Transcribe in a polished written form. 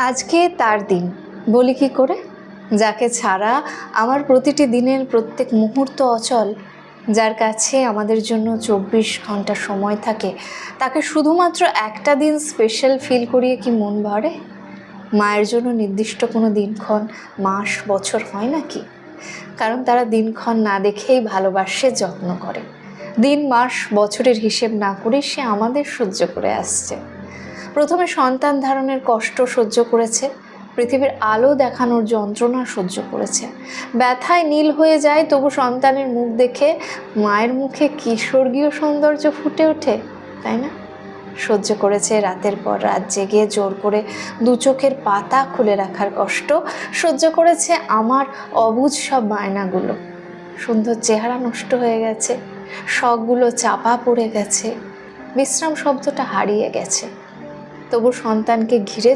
আজকে তার দিন বলি কি করে, যাকে ছাড়া আমার প্রতিটি দিনের প্রত্যেক মুহূর্ত অচল, যার কাছে আমাদের জন্য 24 ঘন্টা সময় থাকে, তাকে শুধুমাত্র একটা দিন স্পেশাল ফিল করিয়ে কি মন ভরে? মায়ের জন্য নির্দিষ্ট কোনো দিনক্ষণ মাস বছর হয় নাকি? কারণ তারা দিনক্ষণ না দেখেই ভালোবাসে, যত্ন করে। দিন মাস বছরের হিসেব না করে সে আমাদের সহ্য করে আসছে। প্রথমে সন্তান ধারণের কষ্ট সহ্য করেছে, পৃথিবীর আলো দেখানোর যন্ত্রণা সহ্য করেছে। ব্যথায় নীল হয়ে যায়, তবু সন্তানের মুখ দেখে মায়ের মুখে কি স্বর্গীয় সৌন্দর্য ফুটে ওঠে, তাই না? সহ্য করেছে রাতের পর রাত জেগে জোর করে দু চোখের পাতা খুলে রাখার কষ্ট, সহ্য করেছে আমার অবুঝ সব বায়নাগুলো। সুন্দর চেহারা নষ্ট হয়ে গেছে, শখগুলো চাপা পড়ে গেছে, বিশ্রাম শব্দটা হারিয়ে গেছে, তবু সন্তানকে ঘিরে